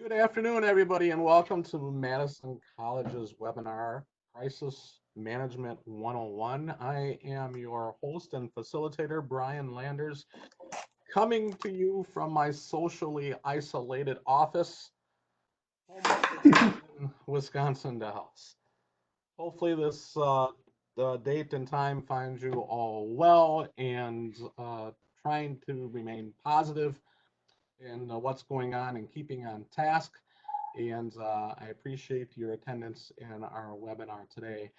Good afternoon, everybody, and welcome to Madison College's webinar, Crisis Management 101. I am your host and facilitator, Brian Landers, coming to you from my socially isolated office, in Wisconsin Dells. Hopefully this the date and time finds you all well and trying to remain positive in what's going on and keeping on task. And I appreciate your attendance in our webinar today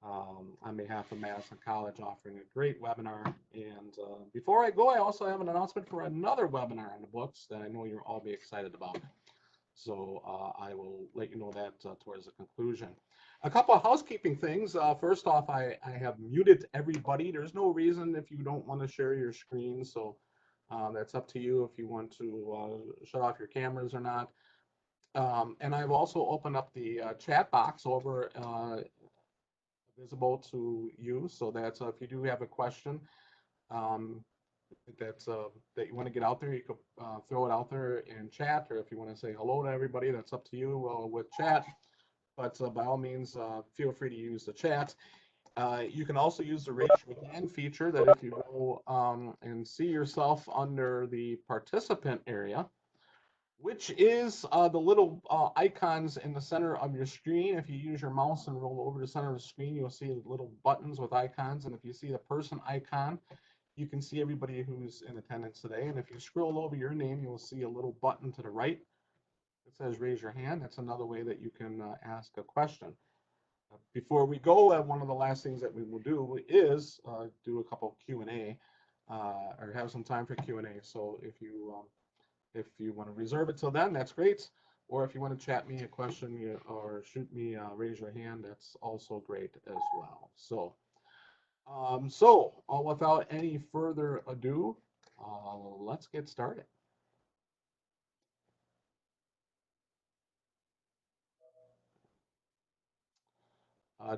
on behalf of Madison College, offering a great webinar. And before I go, I also have an announcement for another webinar in the books that I know you'll all be excited about. So I will let you know that towards the conclusion. A couple of housekeeping things. First off, I have muted everybody. There's no reason if you don't want to share your screen. So that's up to you if you want to shut off your cameras or not. And I've also opened up the chat box over visible to you, so that if you do have a question um, that you want to get out there, you could throw it out there in chat, or if you want to say hello to everybody, that's up to you with chat. But by all means, feel free to use the chat. You can also use the raise your hand feature that if you go and see yourself under the participant area, which is the little icons in the center of your screen. If you use your mouse and roll over the center of the screen, you'll see little buttons with icons. And if you see the person icon, you can see everybody who's in attendance today. And if you scroll over your name, you'll see a little button to the right that says raise your hand. That's another way that you can ask a question. Before we go, one of the last things that we will do is do a couple Q&A or have some time for Q&A. So if you want to reserve it till then, that's great. Or if you want to chat me a question or shoot me, raise your hand, that's also great as well. So without any further ado, let's get started.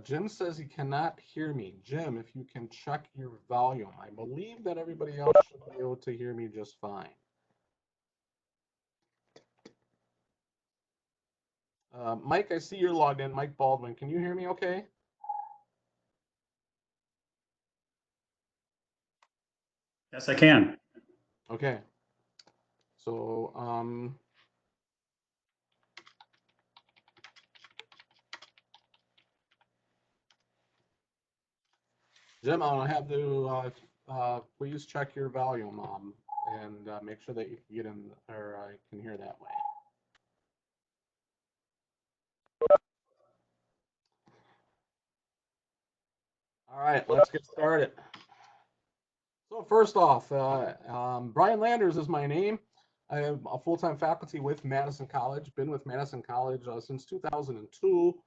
Jim says he cannot hear me. Jim, if you can check your volume. I believe that everybody else should be able to hear me just fine. Mike, I see you're logged in. Mike Baldwin, can you hear me okay? Yes, I can. Okay. So, Jim, I'll have to please check your volume and make sure that you can get in or can hear that way. All right, let's get started. So first off, Brian Landers is my name. I am a full-time faculty with Madison College, been with Madison College since 2002,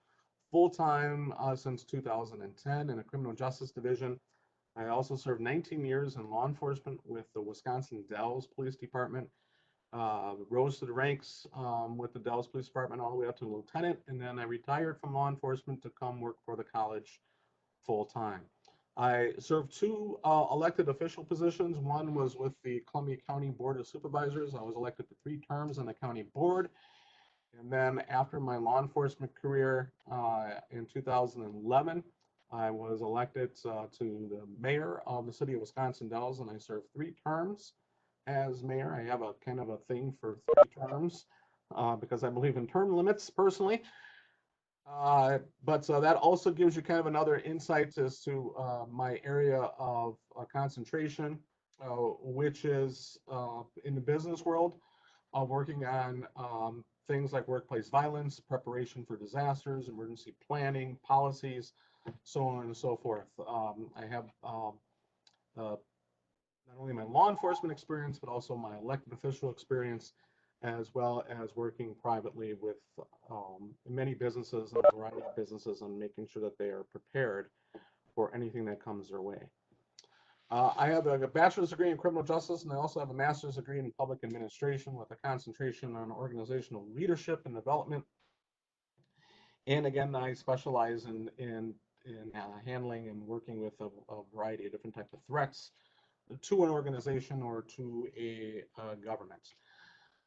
full-time since 2010 in a criminal justice division. I also served 19 years in law enforcement with the Wisconsin Dells Police Department. Rose to the ranks with the Dallas Police Department all the way up to lieutenant, and then I retired from law enforcement to come work for the college full time. I served two elected official positions. One was with the Columbia County Board of Supervisors. I was elected to 3 terms on the county board. And then after my law enforcement career in 2011, I was elected to the mayor of the city of Wisconsin Dells, and I served 3 terms as mayor. I have a kind of a thing for 3 terms because I believe in term limits personally. But that also gives you kind of another insight as to my area of concentration, which is in the business world, working on things like workplace violence, preparation for disasters, emergency planning, policies, so on and so forth. I have not only my law enforcement experience, but also my elected official experience, as well as working privately with many businesses and a variety of businesses and making sure that they are prepared for anything that comes their way. I have a bachelor's degree in criminal justice, and I also have a master's degree in public administration with a concentration on organizational leadership and development. And again, I specialize in handling and working with a variety of different types of threats to an organization or to a government.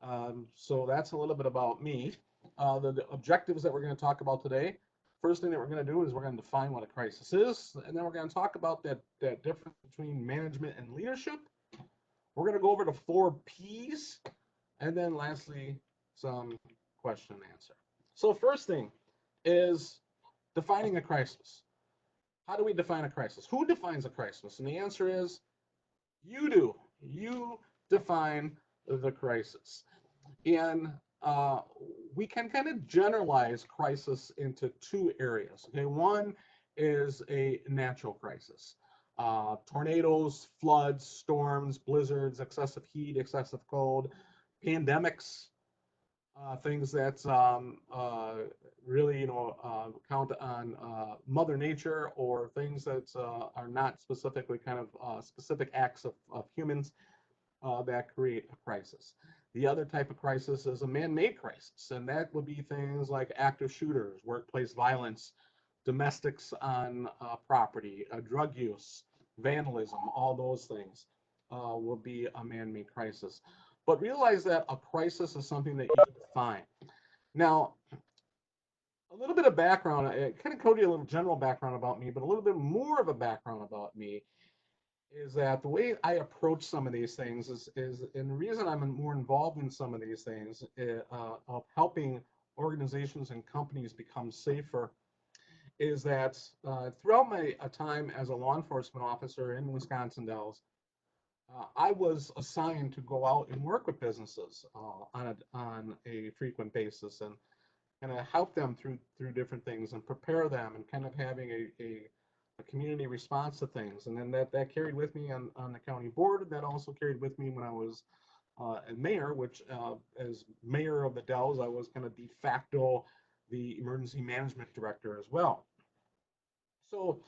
So that's a little bit about me. The objectives that we're going to talk about today. First thing that we're going to do is we're going to define what a crisis is, and then we're going to talk about that difference between management and leadership. We're going to go over the 4 P's, and then lastly, some question and answer. So first thing is defining a crisis. How do we define a crisis? Who defines a crisis? And the answer is you do. You define the crisis. And we can kind of generalize crisis into 2 areas. Okay, one is a natural crisis. Tornadoes, floods, storms, blizzards, excessive heat, excessive cold, pandemics, things that really, count on Mother Nature, or things that are not specifically kind of specific acts of humans that create a crisis. The other type of crisis is a man-made crisis, and that would be things like active shooters, workplace violence, domestics on property, drug use, vandalism, all those things will be a man-made crisis. But realize that a crisis is something that you define. Now, a little bit of background, I kind of told you a little general background about me, but a little bit more of a background about me is that the way I approach some of these things is and the reason I'm more involved in some of these things of helping organizations and companies become safer is that throughout my time as a law enforcement officer in Wisconsin Dells, I was assigned to go out and work with businesses on a frequent basis and kind of help them through different things and prepare them and kind of having a community response to things. And then that carried with me on the county board. That also carried with me when I was a mayor, which as mayor of the Dells, I was kind of de facto the emergency management director as well. So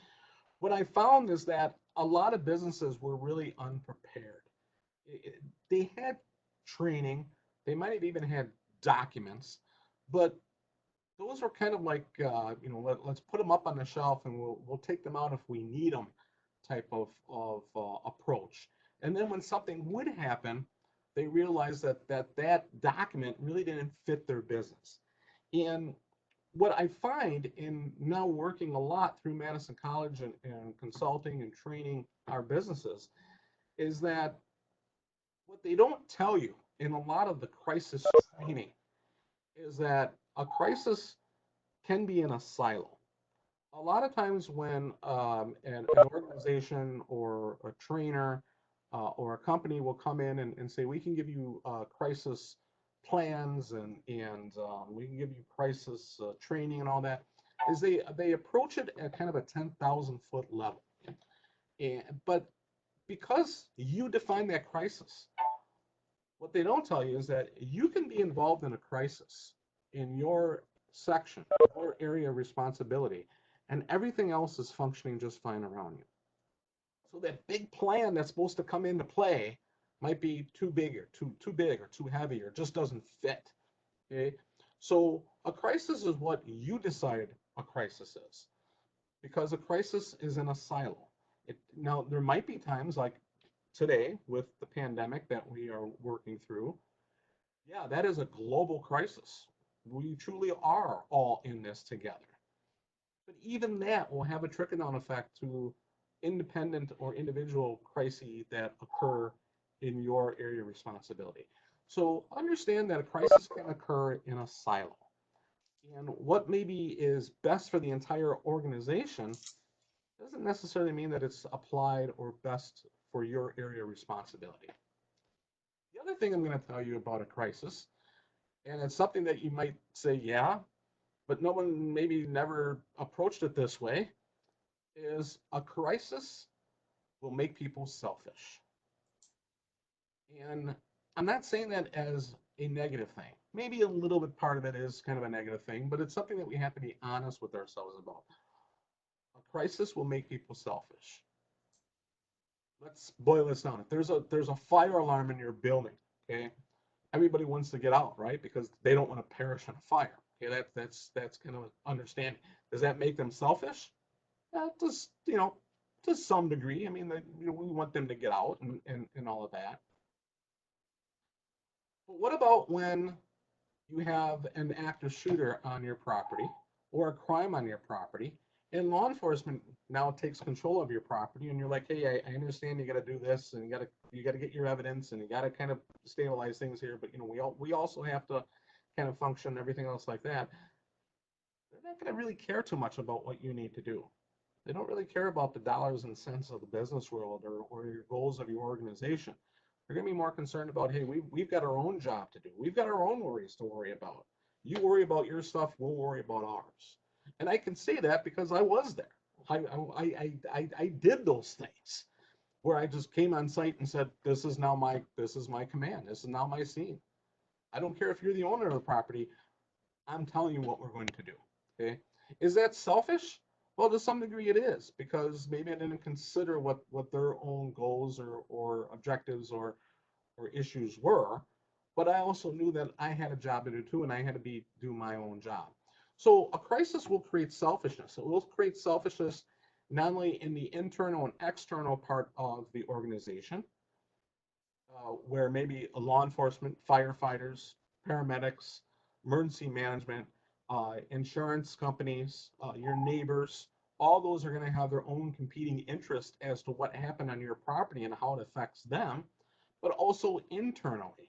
what I found is that a lot of businesses were really unprepared. They had training, they might have even had documents, but those are kind of like let's put them up on the shelf and we'll take them out if we need them type of approach. And then when something would happen, they realized that document really didn't fit their business. And what I find in now working a lot through Madison College and consulting and training our businesses is that what they don't tell you in a lot of the crisis training is that a crisis can be in a silo. A lot of times when an organization or a trainer or a company will come in and say, we can give you crisis plans and we can give you crisis training and all that, is they approach it at kind of a 10,000-foot level. But because you define that crisis, what they don't tell you is that you can be involved in a crisis in your section, your area of responsibility, and everything else is functioning just fine around you. So that big plan that's supposed to come into play might be too big or too big or too heavy or just doesn't fit. Okay, so a crisis is what you decide a crisis is, because a crisis is in a silo. Now there might be times like today with the pandemic that we are working through. Yeah, that is a global crisis. We truly are all in this together. But even that will have a trickle-down effect to independent or individual crises that occur in your area of responsibility. So understand that a crisis can occur in a silo. And what maybe is best for the entire organization doesn't necessarily mean that it's applied or best for your area of responsibility. The other thing I'm going to tell you about a crisis, and it's something that you might say, yeah, but no one maybe never approached it this way, is a crisis will make people selfish. And I'm not saying that as a negative thing. Maybe a little bit part of it is kind of a negative thing, but it's something that we have to be honest with ourselves about. A crisis will make people selfish. Let's boil this down. If there's a fire alarm in your building, okay, everybody wants to get out, right? Because they don't want to perish in a fire. Okay, that's kind of understanding. Does that make them selfish? Just to some degree. I mean, we want them to get out and all of that. But what about when you have an active shooter on your property or a crime on your property, and law enforcement now takes control of your property, and you're like, hey, I understand you got to do this, and you got to get your evidence, and you got to kind of stabilize things here, but we also have to kind of function, everything else like that. They're not going to really care too much about what you need to do. They don't really care about the dollars and cents of the business world or your goals of your organization. They're going to be more concerned about, hey, we've got our own job to do. We've got our own worries to worry about. You worry about your stuff, we'll worry about ours. And I can say that because I was there. I did those things where I just came on site and said, this is my command. This is now my scene. I don't care if you're the owner of the property. I'm telling you what we're going to do. Okay. Is that selfish? Well, to some degree it is, because maybe I didn't consider what their own goals or objectives or issues were, but I also knew that I had a job to do too, and I had to do my own job. So a crisis will create selfishness. It will create selfishness not only in the internal and external part of the organization, where maybe a law enforcement, firefighters, paramedics, emergency management, insurance companies, your neighbors, all those are going to have their own competing interest as to what happened on your property and how it affects them, but also internally.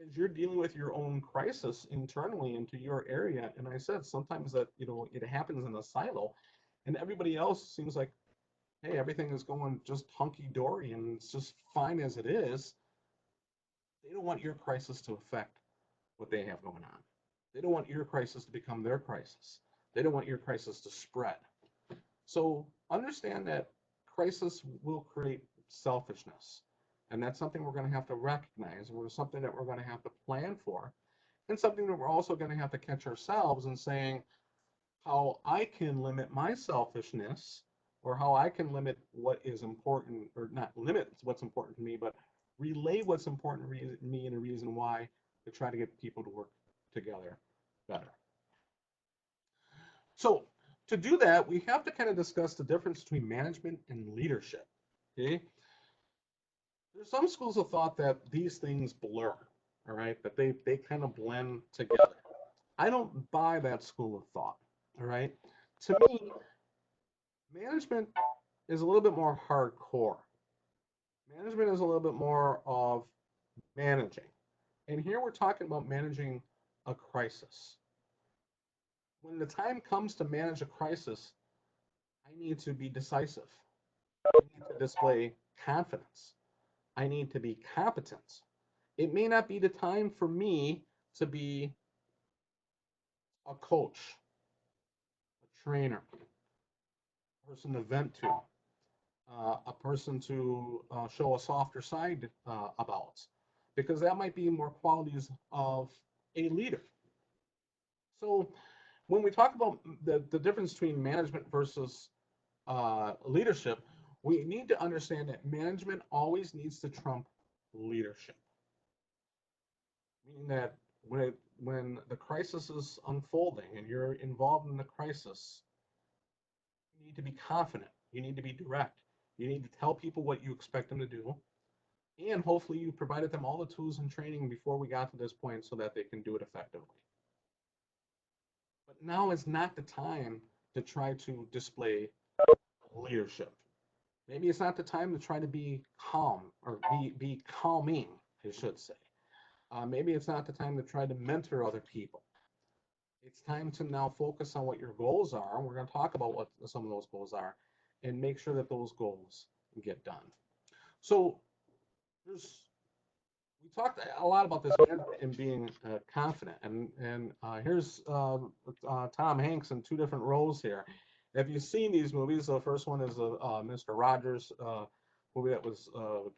As you're dealing with your own crisis internally into your area, and I said sometimes that it happens in a silo, and everybody else seems like, hey, everything is going just hunky dory and it's just fine as it is. They don't want your crisis to affect what they have going on. They don't want your crisis to become their crisis. They don't want your crisis to spread. So understand that crisis will create selfishness. And that's something we're going to have to recognize, and something that we're going to have to plan for, and something that we're also going to have to catch ourselves in saying how I can limit my selfishness, or how I can limit what is important, or not limit what's important to me, but relay what's important to me and a reason why, to try to get people to work together better. So to do that, we have to kind of discuss the difference between management and leadership. Okay, there's some schools of thought that these things blur, all right, that they kind of blend together. I don't buy that school of thought. All right, to me, management is a little bit more hardcore. Management is a little bit more of managing. And here we're talking about managing a crisis. When the time comes to manage a crisis, I need to be decisive. I need to display confidence. I need to be competent. It may not be the time for me to be a coach, a trainer, a person to vent to, a person to show a softer side about, because that might be more qualities of a leader. So when we talk about the difference between management versus leadership, we need to understand that management always needs to trump leadership. Meaning that when the crisis is unfolding and you're involved in the crisis, you need to be confident. You need to be direct. You need to tell people what you expect them to do. And hopefully you provided them all the tools and training before we got to this point so that they can do it effectively. But now is not the time to try to display leadership. Maybe it's not the time to try to be calm, or be calming, I should say. Maybe it's not the time to try to mentor other people. It's time to now focus on what your goals are. And we're going to talk about what some of those goals are and make sure that those goals get done. So we talked a lot about this and being confident. And here's Tom Hanks in two different roles here. If you've seen these movies, the first one is Mr. Rogers movie that was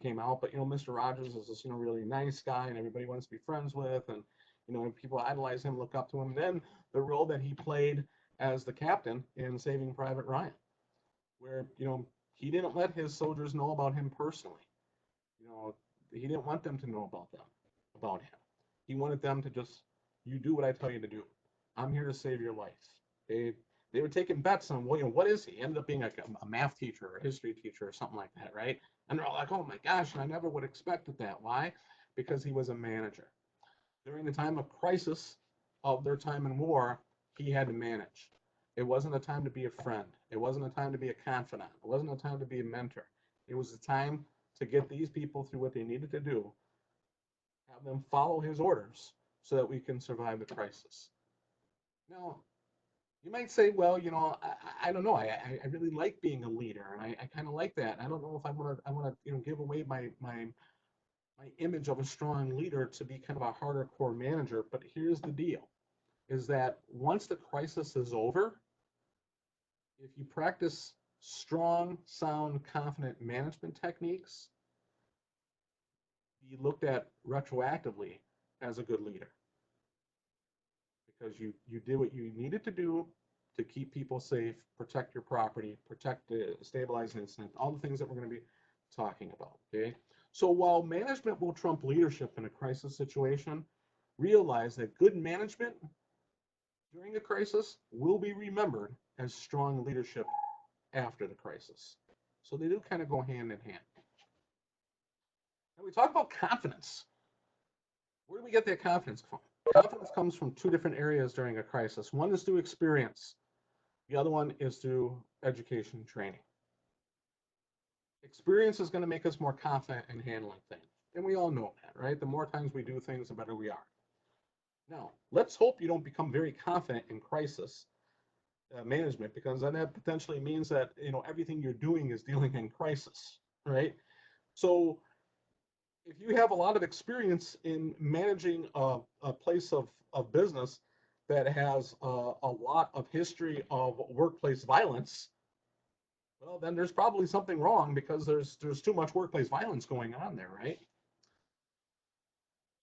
came out. But Mr. Rogers is this really nice guy, and everybody wants to be friends with, and people idolize him, look up to him. Then the role that he played as the captain in Saving Private Ryan, where he didn't let his soldiers know about him personally. He didn't want them to know about him. He wanted them to just, you do what I tell you to do. I'm here to save your life. They were taking bets on, what is he? He ended up being like a math teacher or a history teacher or something like that, right? And they're all like, oh my gosh, and I never would have expected that. Why? Because he was a manager. During the time of crisis of their time in war, he had to manage. It wasn't a time to be a friend. It wasn't a time to be a confidant. It wasn't a time to be a mentor. It was a time to get these people through what they needed to do, have them follow his orders so that we can survive the crisis. Now, you might say, well, I don't know. I really like being a leader, and I kind of like that. I don't know if I want to give away my image of a strong leader to be kind of a harder core manager. But here's the deal, is that once the crisis is over, if you practice strong, sound, confident management techniques, be looked at retroactively as a good leader because you did what you needed to do to keep people safe, protect your property, stabilize an incident, all the things that we're going to be talking about. Okay. So while management will trump leadership in a crisis situation, realize that good management during a crisis will be remembered as strong leadership after the crisis. So they do kind of go hand in hand. And we talk about confidence. Where do we get that confidence from? Confidence comes from two different areas during a crisis. One is through experience. The other one is through education and training. Experience is going to make us more confident in handling things. And we all know that, right? The more times we do things, the better we are. Now, let's hope you don't become very confident in crisis management, because then that potentially means that everything you're doing is dealing in crisis, right? So if you have a lot of experience in managing a place of business that has a lot of history of workplace violence, well, then there's probably something wrong, because there's too much workplace violence going on there, right?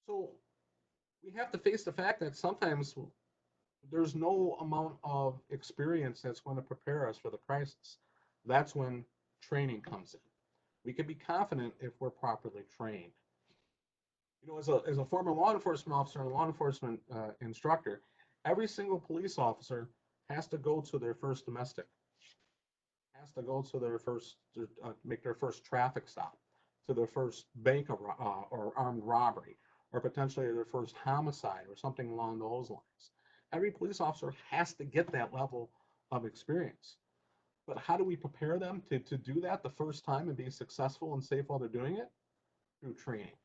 So we have to face the fact that sometimes there's no amount of experience that's going to prepare us for the crisis. That's when training comes in. We can be confident if we're properly trained. As a former law enforcement officer and law enforcement instructor, every single police officer has to go to their first domestic, has to go to their first, make their first traffic stop, to their first bank or armed robbery, or potentially their first homicide or something along those lines. Every police officer has to get that level of experience. But how do we prepare them to do that the first time and be successful and safe while they're doing it? Through training.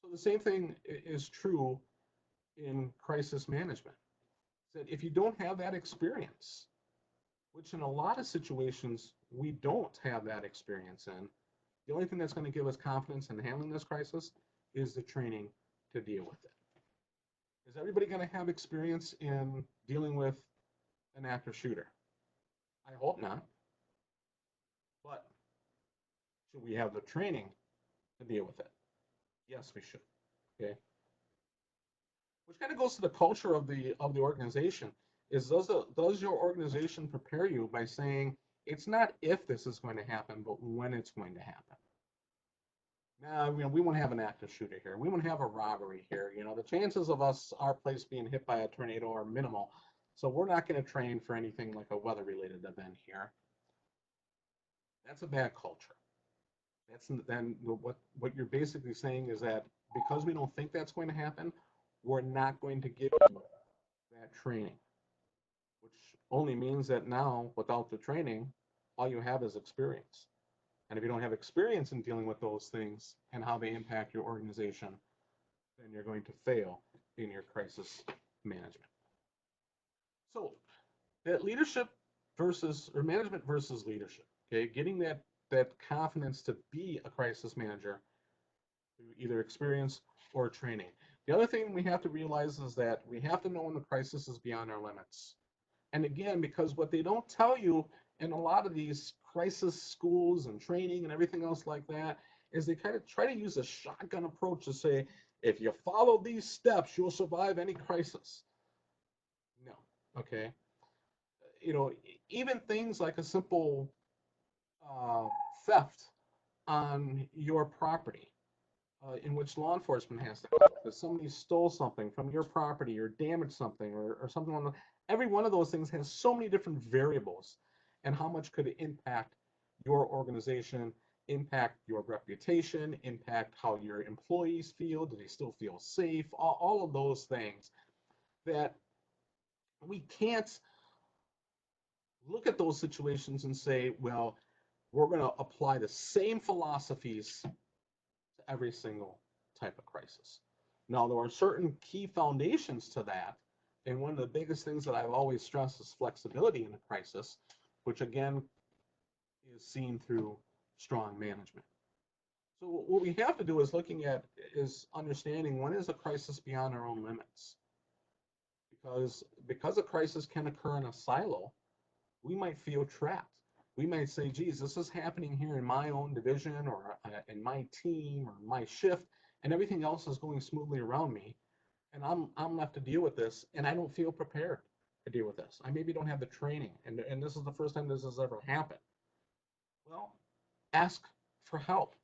So the same thing is true in crisis management. That if you don't have that experience, which in a lot of situations we don't have that experience in, the only thing that's going to give us confidence in handling this crisis is the training to deal with it. Is everybody going to have experience in dealing with an active shooter? I hope not. But should we have the training to deal with it? Yes, we should. Okay. Which kind of goes to the culture of the organization. Does your organization prepare you by saying it's not if this is going to happen, but when it's going to happen? Now, we won't have an active shooter here. We won't have a robbery here. The chances of our place being hit by a tornado are minimal. So we're not going to train for anything like a weather-related event here. That's a bad culture. That's then what you're basically saying is that because we don't think that's going to happen, we're not going to give you that training, which only means that now, without the training, all you have is experience. And if you don't have experience in dealing with those things and how they impact your organization, then you're going to fail in your crisis management. So that leadership or management versus leadership, okay, getting that confidence to be a crisis manager through either experience or training. The other thing we have to realize is that we have to know when the crisis is beyond our limits. And again, because what they don't tell you in a lot of these crisis schools and training and everything else like that is they kind of try to use a shotgun approach to say, if you follow these steps, you'll survive any crisis. No, okay. Even things like a simple theft on your property, in which law enforcement has to go. If somebody stole something from your property or damaged something or something on every one of those things has so many different variables and how much could it impact your organization impact your reputation, impact how your employees feel. Do they still feel safe? All of those things that we can't look at those situations and say, well, we're going to apply the same philosophies to every single type of crisis. Now, there are certain key foundations to that. And one of the biggest things that I've always stressed is flexibility in a crisis, which again is seen through strong management. So what we have to do is understanding when is a crisis beyond our own limits. Because a crisis can occur in a silo, we might feel trapped. We might say, geez, this is happening here in my own division or in my team or my shift, and everything else is going smoothly around me. And I'm left to deal with this, and I don't feel prepared to deal with this. I maybe don't have the training, and this is the first time this has ever happened. Well, ask for help.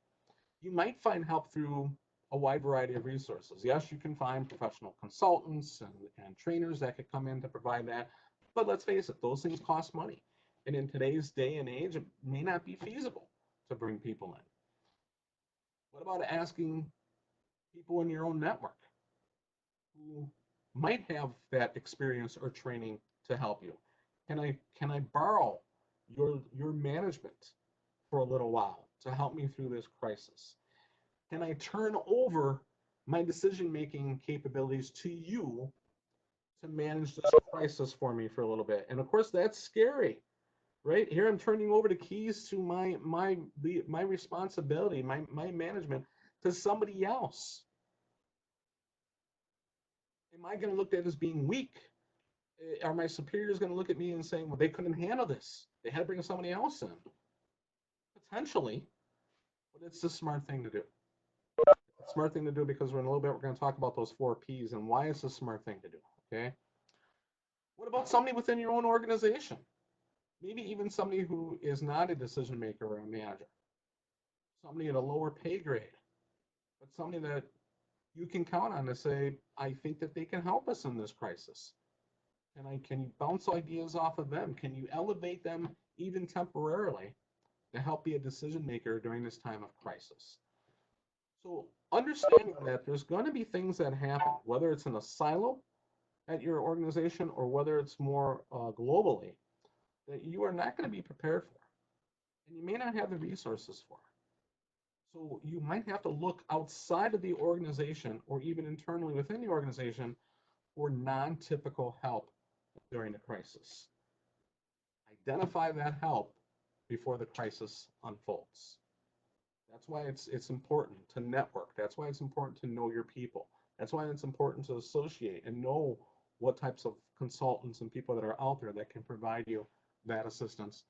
You might find help through a wide variety of resources. Yes, you can find professional consultants and trainers that could come in to provide that. But let's face it, those things cost money. And in today's day and age, it may not be feasible to bring people in. What about asking people in your own network who might have that experience or training to help you? Can I borrow your management for a little while to help me through this crisis? Can I turn over my decision-making capabilities to you to manage this crisis for me for a little bit? And of course, that's scary, right? Here I'm turning over the keys to my responsibility, my management to somebody else. Am I going to look at it as being weak? Are my superiors going to look at me and saying, well, they couldn't handle this. They had to bring somebody else in? Potentially, but it's the smart thing to do. Smart thing to do because in a little bit we're going to talk about those 4 P's and why it's a smart thing to do. Okay. What about somebody within your own organization? Maybe even somebody who is not a decision maker or a manager, somebody at a lower pay grade, but somebody that you can count on to say, I think that they can help us in this crisis. Can you bounce ideas off of them? Can you elevate them even temporarily to help be a decision maker during this time of crisis? So understanding that there's going to be things that happen, whether it's in a silo at your organization or whether it's more globally, that you are not going to be prepared for, and you may not have the resources for. So you might have to look outside of the organization or even internally within the organization for non-typical help during the crisis. Identify that help before the crisis unfolds. That's why it's important to network. That's why it's important to know your people. That's why it's important to associate and know what types of consultants and people that are out there that can provide you that assistance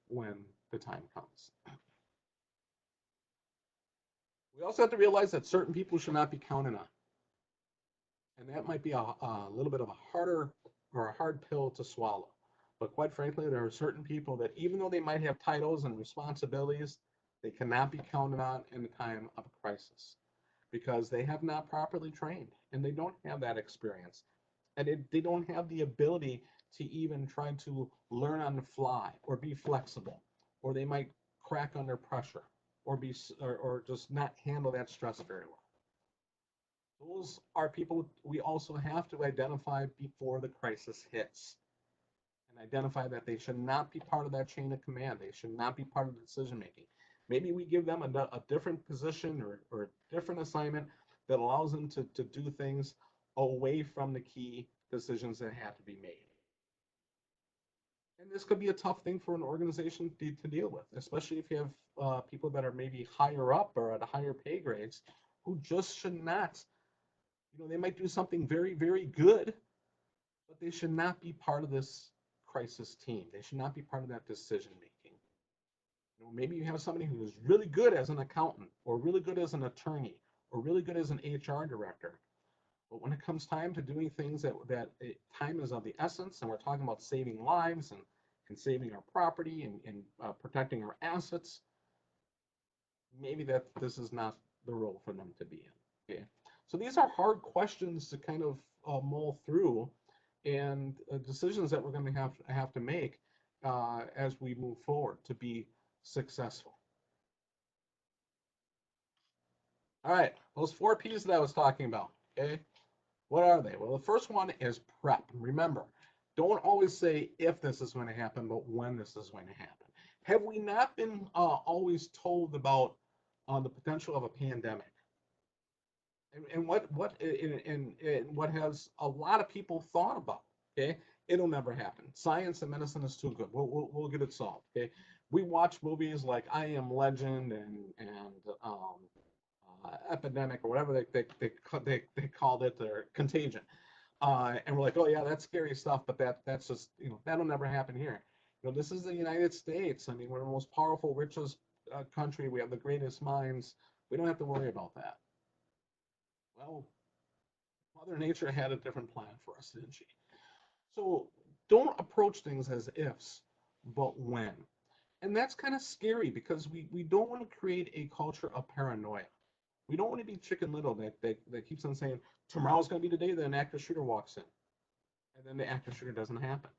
when the time comes. We also have to realize that certain people should not be counted on. And that might be a little bit of a harder or a hard pill to swallow. But quite frankly, there are certain people that even though they might have titles and responsibilities, they cannot be counted on in the time of a crisis because they have not properly trained and they don't have that experience. And they don't have the ability to even try to learn on the fly or be flexible, or they might crack under pressure or just not handle that stress very well. Those are people we also have to identify before the crisis hits and identify that they should not be part of that chain of command. They should not be part of the decision making. Maybe we give them a different position or a different assignment that allows them to do things away from the key decisions that have to be made. And this could be a tough thing for an organization to deal with, especially if you have people that are maybe higher up or at higher pay grades who just should not, they might do something very, very good, but they should not be part of this crisis team. They should not be part of that decision making. Maybe you have somebody who is really good as an accountant or really good as an attorney or really good as an HR director. But when it comes time to doing things that time is of the essence, and we're talking about saving lives and saving our property and protecting our assets, maybe that this is not the role for them to be in. Okay, so these are hard questions to kind of mull through, and decisions that we're going to have to make as we move forward to be successful. All right, those 4 P's that I was talking about, okay? What are they? Well, the first one is prep. Remember, don't always say if this is going to happen, but when this is going to happen. Have we not been always told about the potential of a pandemic? And what has a lot of people thought about? Okay, it'll never happen. Science and medicine is too good. We'll get it solved. Okay, we watch movies like I Am Legend and Epidemic or whatever they called it, or Contagion. And we're like, oh yeah, that's scary stuff, but that's just, that'll never happen here. This is the United States. I mean, we're the most powerful, richest country. We have the greatest minds. We don't have to worry about that. Well, Mother Nature had a different plan for us, didn't she? So don't approach things as ifs, but when. And that's kind of scary because we don't want to create a culture of paranoia. We don't want to be Chicken Little that keeps on saying, tomorrow's going to be the day that an active shooter walks in. And then the active shooter doesn't happen.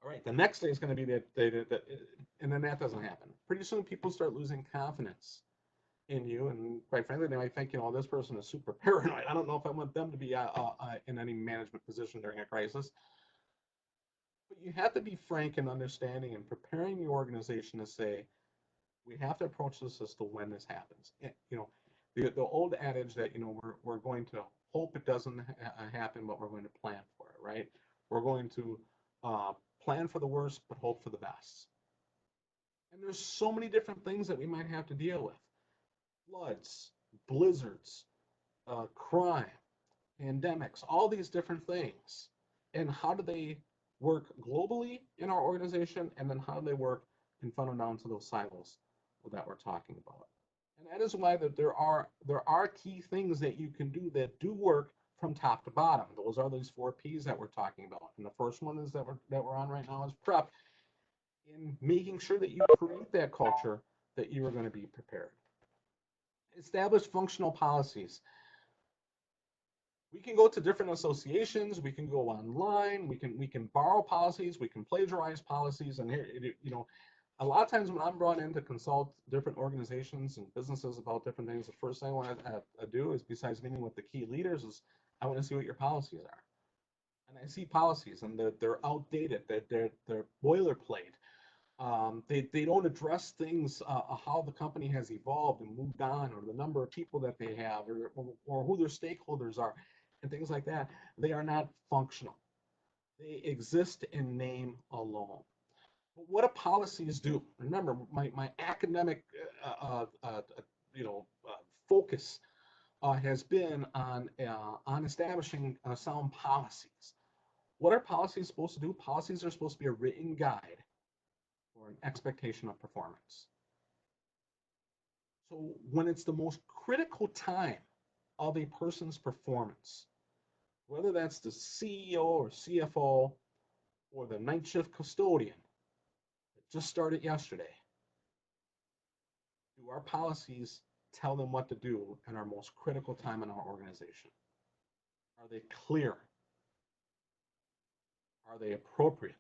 All right, the next day is going to be and then that doesn't happen. Pretty soon people start losing confidence in you, and quite frankly, they might think, this person is super paranoid. I don't know if I want them to be in any management position during a crisis. But you have to be frank and understanding and preparing your organization to say, we have to approach this as to when this happens. The old adage that we're going to hope it doesn't happen, but we're going to plan for it, right? We're going to plan for the worst, but hope for the best. And there's so many different things that we might have to deal with: floods, blizzards, crime, pandemics, all these different things. And how do they work globally in our organization? And then how do they work and funnel down to those silos that we're talking about? And that is why that there are key things that you can do that do work from top to bottom. Those are these 4 P's that we're talking about. And the first one is that we're on right now is prep, in making sure that you create that culture that you are going to be prepared. Establish functional policies. We can go to different associations, we can go online, we can borrow policies, we can plagiarize policies. And here, a lot of times when I'm brought in to consult different organizations and businesses about different things, the first thing I want to do is, besides meeting with the key leaders, is I want to see what your policies are. And I see policies and they're outdated, they're boilerplate. They don't address things, how the company has evolved and moved on, or the number of people that they have, or who their stakeholders are, and things like that. They are not functional. They exist in name alone. But what do policies do? Remember, my academic focus has been on establishing sound policies. What are policies supposed to do? Policies are supposed to be a written guide or an expectation of performance. So when it's the most critical time of a person's performance, whether that's the CEO or CFO or the night shift custodian that just started yesterday, do our policies tell them what to do in our most critical time in our organization? Are they clear? Are they appropriate?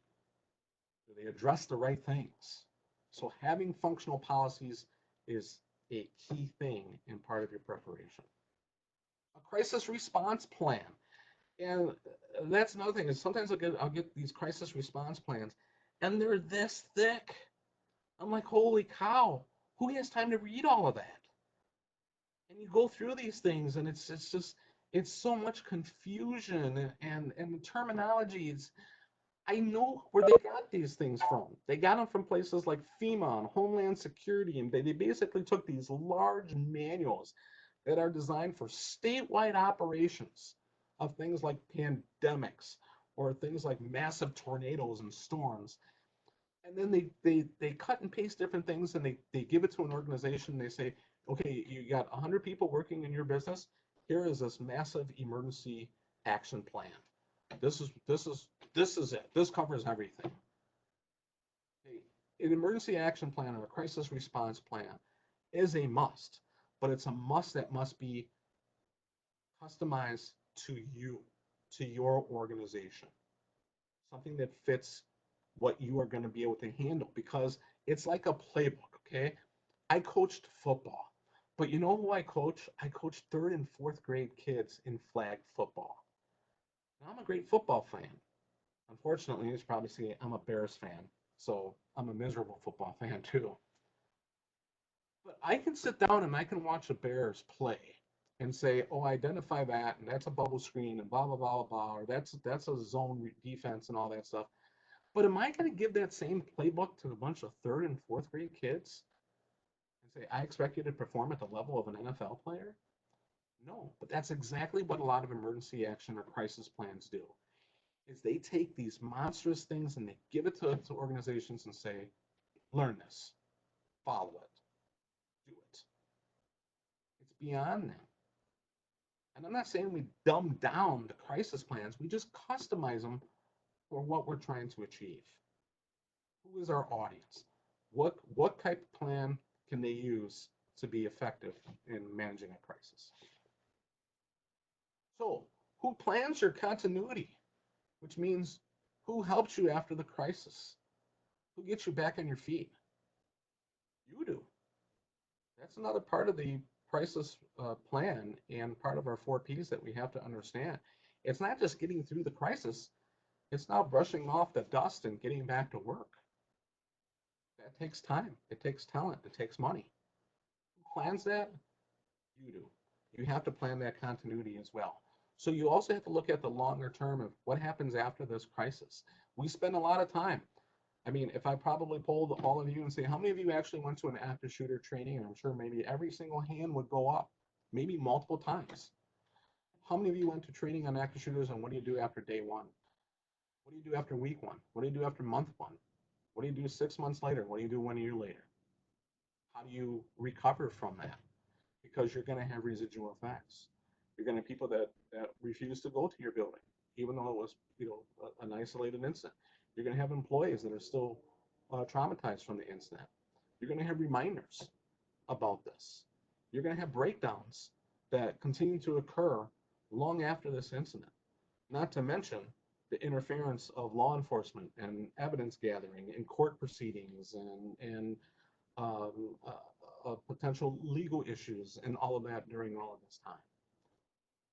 Do they address the right things? So having functional policies is a key thing in part of your preparation. A crisis response plan. And that's another thing, is sometimes I'll get these crisis response plans and they're this thick. I'm like, holy cow, who has time to read all of that? And you go through these things and it's so much confusion, and the terminology is, I know where they got these things from. They got them from places like FEMA and Homeland Security, and they basically took these large manuals that are designed for statewide operations of things like pandemics or things like massive tornadoes and storms. And then they cut and paste different things, and they give it to an organization. They say, okay, you got 100 people working in your business. Here is this massive emergency action plan. This is it. This covers everything. An emergency action plan or a crisis response plan is a must, but it's a must that must be customized to you, to your organization. Something that fits what you are going to be able to handle, because it's like a playbook, okay? I coached football. But you know who I coach? I coach third and fourth grade kids in flag football. Now, I'm a great football fan. Unfortunately, you should probably see I'm a Bears fan, so I'm a miserable football fan too. But I can sit down and I can watch the Bears play and say, oh, identify that, and that's a bubble screen, and blah blah blah blah, or that's a zone defense and all that stuff. But am I going to give that same playbook to a bunch of third and fourth grade kids and say, I expect you to perform at the level of an NFL player? No, but that's exactly what a lot of emergency action or crisis plans do. Is they take these monstrous things and they give it to organizations and say, learn this, follow it, do it. It's beyond that. And I'm not saying we dumb down the crisis plans, we just customize them for what we're trying to achieve. Who is our audience? What type of plan can they use to be effective in managing a crisis? So, who plans your continuity? Which means who helps you after the crisis? Who gets you back on your feet? You do. That's another part of the crisis plan and part of our 4Ps that we have to understand. It's not just getting through the crisis, it's now brushing off the dust and getting back to work. That takes time, it takes talent, it takes money. Who plans that? You do. You have to plan that continuity as well. So you also have to look at the longer term of what happens after this crisis. We spend a lot of time. I mean, if I probably polled all of you and say, how many of you actually went to an active shooter training? And I'm sure maybe every single hand would go up, maybe multiple times. How many of you went to training on active shooters, and what do you do after day one? What do you do after week one? What do you do after month one? What do you do 6 months later? What do you do 1 year later? How do you recover from that? Because you're going to have residual effects. You're going to have people that refuse to go to your building, even though it was, an isolated incident. You're going to have employees that are still traumatized from the incident. You're going to have reminders about this. You're going to have breakdowns that continue to occur long after this incident. Not to mention the interference of law enforcement and evidence gathering in court proceedings and um, potential legal issues and all of that during all of this time.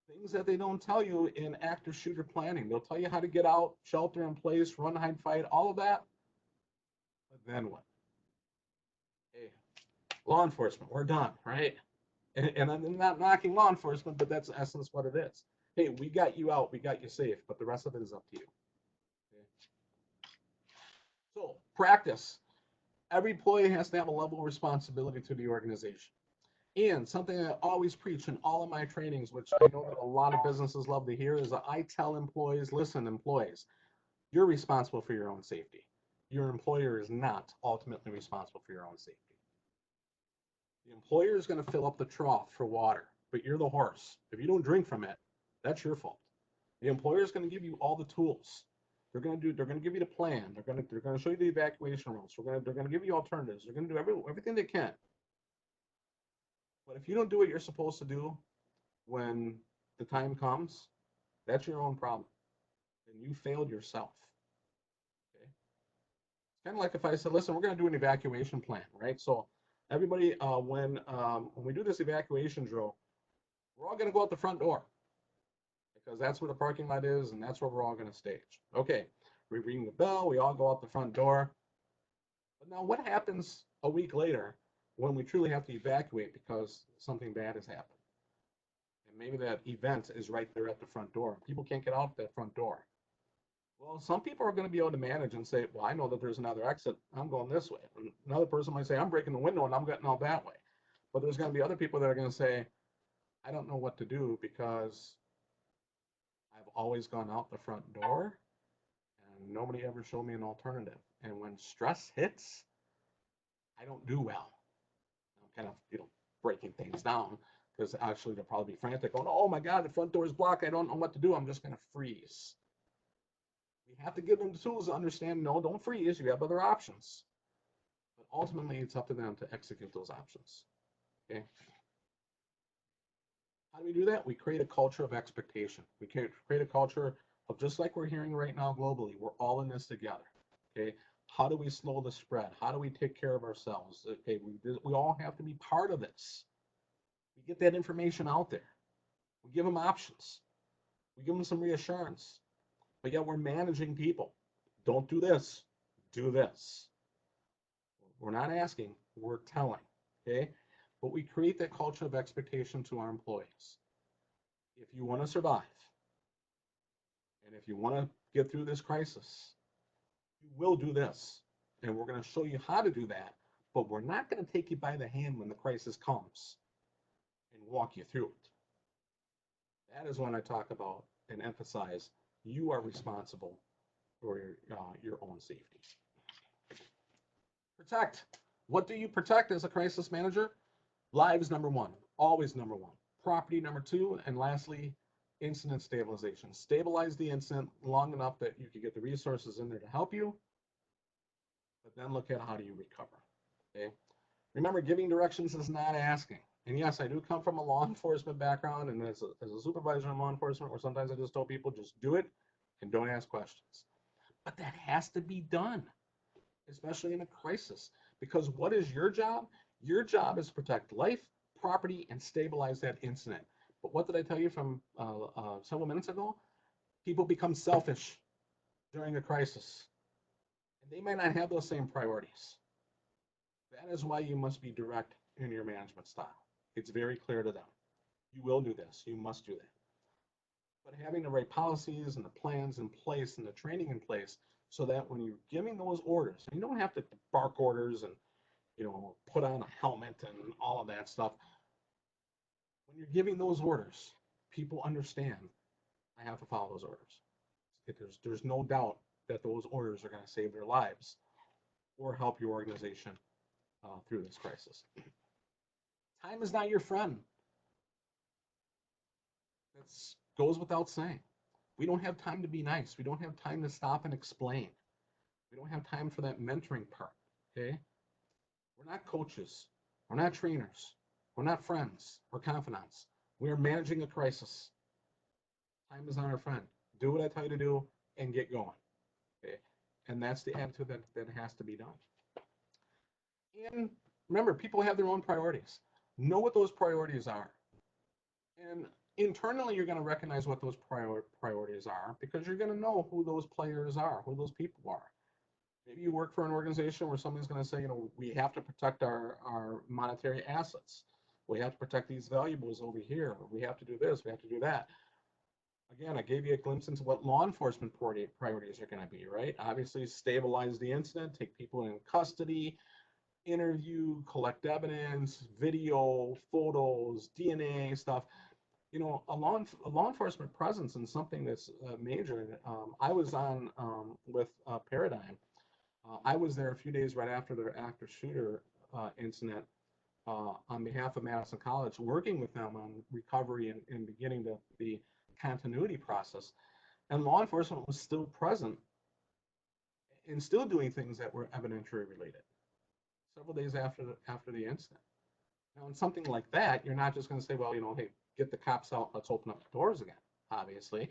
Things that they don't tell you in active shooter planning. They'll tell you how to get out, shelter in place, run, hide, fight, all of that. But then what? Hey, law enforcement, we're done, right? And I'm not knocking law enforcement, but that's in essence what it is. Hey, we got you out, we got you safe, but the rest of it is up to you. Okay? So practice. Every employee has to have a level of responsibility to the organization. And something I always preach in all of my trainings, which I know that a lot of businesses love to hear, is that I tell employees, listen, employees, you're responsible for your own safety. Your employer is not ultimately responsible for your own safety. The employer is going to fill up the trough for water, but you're the horse. If you don't drink from it, that's your fault. The employer is going to give you all the tools. They're going to give you the plan. They're going to show you the evacuation routes. They're going to give you alternatives. They're going to do everything they can. But if you don't do what you're supposed to do when the time comes, that's your own problem. And you failed yourself. Okay. It's kind of like if I said, listen, we're going to do an evacuation plan, right? So everybody, when we do this evacuation drill, we're all going to go out the front door because that's where the parking lot is and that's where we're all going to stage. Okay, we ring the bell, we all go out the front door. But now what happens a week later when we truly have to evacuate because something bad has happened? And maybe that event is right there at the front door. People can't get out that front door. Well, some people are going to be able to manage and say, well, I know that there's another exit. I'm going this way. And another person might say, I'm breaking the window and I'm getting out that way. But there's going to be other people that are going to say, I don't know what to do because I've always gone out the front door and nobody ever showed me an alternative. And when stress hits, I don't do well. I'm kind of, breaking things down because actually they'll probably be frantic going, oh my God, the front door is blocked. I don't know what to do. I'm just going to freeze. We have to give them the tools to understand, no, don't freeze. You have other options. But ultimately, it's up to them to execute those options. Okay. How do we do that? We create a culture of expectation. We create a culture of just like we're hearing right now globally, we're all in this together. Okay. How do we slow the spread? How do we take care of ourselves? Okay. We all have to be part of this. We get that information out there. We give them options. We give them some reassurance. But yet we're managing people. Don't do this. Do this. We're not asking. We're telling. Okay? But we create that culture of expectation to our employees. If you want to survive, and if you want to get through this crisis, you will do this. And we're going to show you how to do that. But we're not going to take you by the hand when the crisis comes and walk you through it. That is when I talk about and emphasize you are responsible for your own safety. Protect. What do you protect as a crisis manager? Lives, number one, always number one. Property, number two, and lastly, incident stabilization. Stabilize the incident long enough that you can get the resources in there to help you, but then look at how do you recover. Okay. Remember, giving directions is not asking. And yes, I do come from a law enforcement background, and as a supervisor in law enforcement, where sometimes I just tell people, just do it and don't ask questions. But that has to be done, especially in a crisis. Because what is your job? Your job is to protect life, property, and stabilize that incident. But what did I tell you from several minutes ago? People become selfish during a crisis, and they may not have those same priorities. That is why you must be direct in your management style. It's very clear to them. You will do this. You must do that. But having the right policies and the plans in place and the training in place so that when you're giving those orders, and you don't have to bark orders and put on a helmet and all of that stuff. When you're giving those orders, people understand I have to follow those orders. There's no doubt that those orders are going to save their lives or help your organization through this crisis. Time is not your friend. That goes without saying. We don't have time to be nice. We don't have time to stop and explain. We don't have time for that mentoring part, okay? We're not coaches. We're not trainers. We're not friends or confidants. We are managing a crisis. Time is not our friend. Do what I tell you to do and get going, okay? And that's the attitude that has to be done. And remember, people have their own priorities. Know what those priorities are. And internally, you're going to recognize what those priorities are because you're going to know who those players are, who those people are. Maybe you work for an organization where somebody's going to say, we have to protect our monetary assets. We have to protect these valuables over here. We have to do this. We have to do that. Again, I gave you a glimpse into what law enforcement priorities are going to be, right? Obviously, stabilize the incident, take people in custody, interview, collect evidence, video, photos, DNA stuff. A law enforcement presence in something that's major. I was on with Paradigm. I was there a few days right after the active shooter incident on behalf of Madison College, working with them on recovery and beginning the continuity process. And law enforcement was still present and still doing things that were evidentiary related several days after the incident. Now, in something like that, you're not just going to say, well, hey, get the cops out, let's open up the doors again, obviously.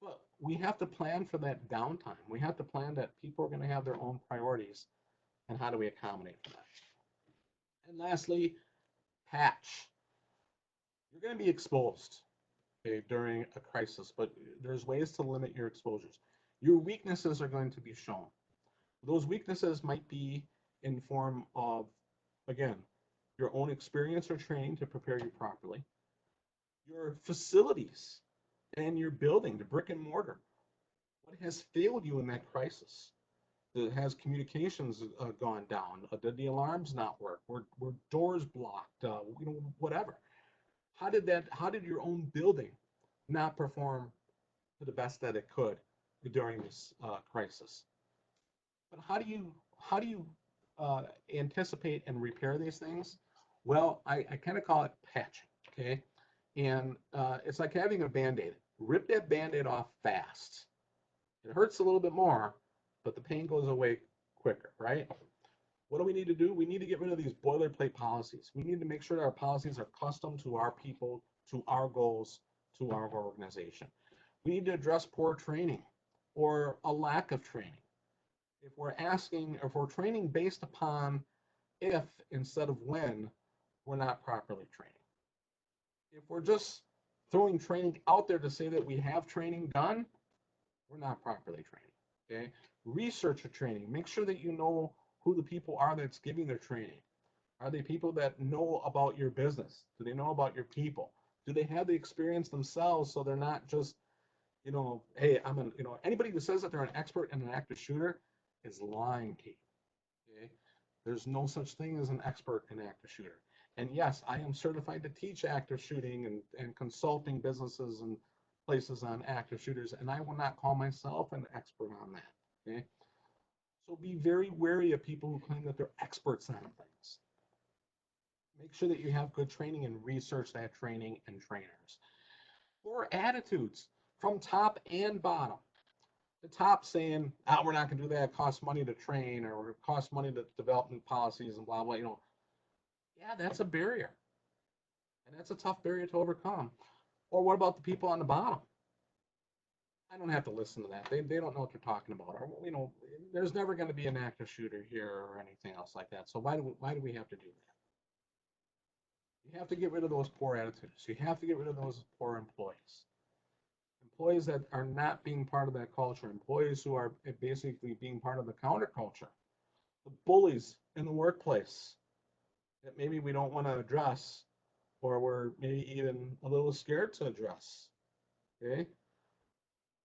But we have to plan for that downtime. We have to plan that people are going to have their own priorities, and how do we accommodate for that? And lastly, patch. You're going to be exposed, okay, during a crisis, but there's ways to limit your exposures. Your weaknesses are going to be shown. Those weaknesses might be in form of, again, your own experience or training to prepare you properly, your facilities and your building, the brick and mortar. What has failed you in that crisis? Has communications gone down? Did the alarms not work? Were doors blocked? Whatever. How did your own building not perform to the best that it could during this crisis? But how do you anticipate and repair these things? Well, I kind of call it patching, okay? And it's like having a Band-Aid. Rip that Band-Aid off fast. It hurts a little bit more, but the pain goes away quicker, right? What do we need to do? We need to get rid of these boilerplate policies. We need to make sure that our policies are custom to our people, to our goals, to our organization. We need to address poor training or a lack of training. If we're training based upon if instead of when, we're not properly training. If we're just throwing training out there to say that we have training done, we're not properly trained. Okay, research your training. Make sure that you know who the people are that's giving their training. Are they people that know about your business? Do they know about your people? Do they have the experience themselves so they're not just, hey, anybody who says that they're an expert and an active shooter is lying to you. Okay? There's no such thing as an expert in active shooter. And yes, I am certified to teach active shooting and consulting businesses and places on active shooters, and I will not call myself an expert on that. Okay? So be very wary of people who claim that they're experts on things. Make sure that you have good training and research that training and trainers. Or attitudes from top and bottom. The top saying, we're not going to do that, it costs money to train, or it costs money to develop new policies and blah, blah, yeah, that's a barrier. And that's a tough barrier to overcome. Or what about the people on the bottom? I don't have to listen to that. They don't know what they're talking about. Or, there's never going to be an active shooter here or anything else like that. So why do we have to do that? You have to get rid of those poor attitudes. You have to get rid of those poor employees. Employees that are not being part of that culture. Employees who are basically being part of the counterculture. The bullies in the workplace that maybe we don't want to address, or we're maybe even a little scared to address. Okay?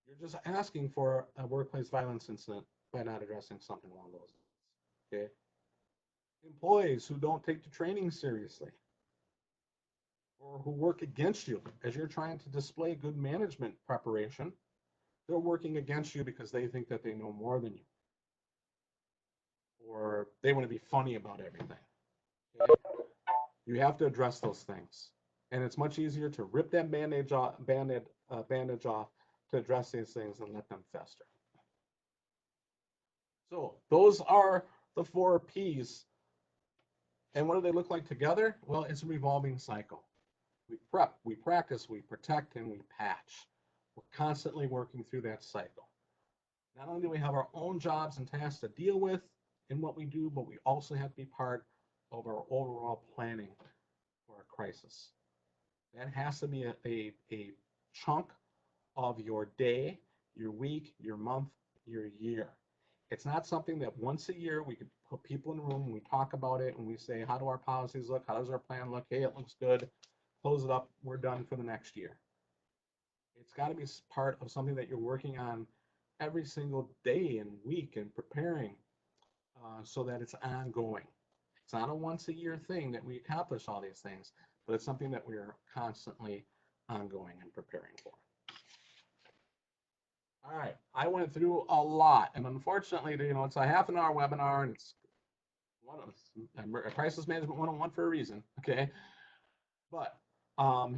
You're just asking for a workplace violence incident by not addressing something along those lines. Okay? Employees who don't take the training seriously, or who work against you as you're trying to display good management preparation. They're working against you because they think that they know more than you, or they want to be funny about everything. Okay? You have to address those things, and it's much easier to rip that bandage off to address these things and let them fester. So those are the 4 P's. And what do they look like together? Well, it's a revolving cycle. We prep, we practice, we protect, and we patch. We're constantly working through that cycle. Not only do we have our own jobs and tasks to deal with in what we do, but we also have to be part of our overall planning for a crisis. That has to be a chunk of your day, your week, your month, your year. It's not something that once a year we can put people in a room and we talk about it and we say, how do our policies look? How does our plan look? Hey, it looks good. Close it up. We're done for the next year. It's got to be part of something that you're working on every single day and week and preparing so that it's ongoing. It's not a once a year thing that we accomplish all these things, but it's something that we are constantly ongoing and preparing for. All right, I went through a lot, and unfortunately, it's a half an hour webinar, and it's crisis management 101 for a reason, okay? But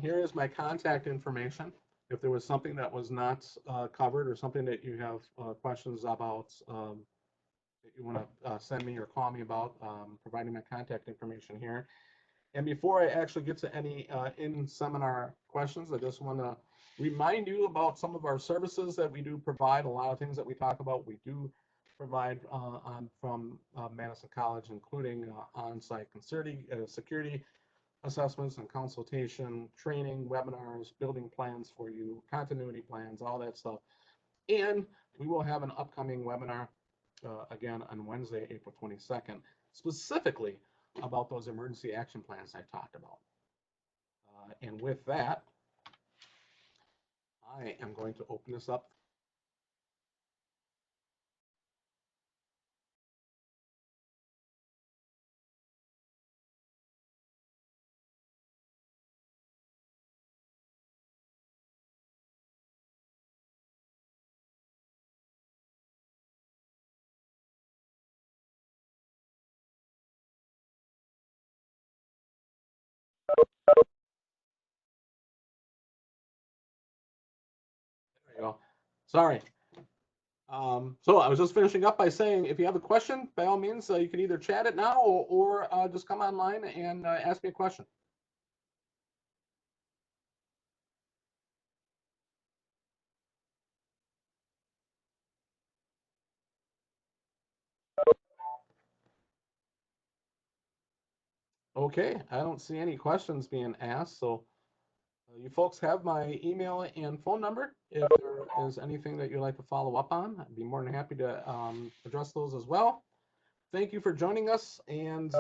here is my contact information. If there was something that was not covered or something that you have questions about that you want to send me or call me about, providing my contact information here. And before I actually get to any in-seminar questions, I just want to remind you about some of our services that we do provide. A lot of things that we talk about, we do provide from Madison College, including on-site security assessments and consultation, training, webinars, building plans for you, continuity plans, all that stuff. And we will have an upcoming webinar again on Wednesday, April 22nd, specifically about those emergency action plans I talked about. And with that, I am going to open this up. There you go. Sorry. So I was just finishing up by saying, if you have a question, by all means, you can either chat it now or just come online and ask me a question. Okay, I don't see any questions being asked, so You folks have my email and phone number. If there is anything that you'd like to follow up on, I'd be more than happy to address those as well. Thank you for joining us, and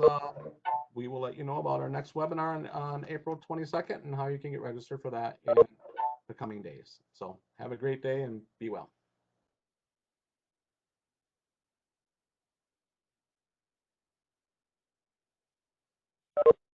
we will let you know about our next webinar on April 22nd and how you can get registered for that in the coming days. So have a great day and be well.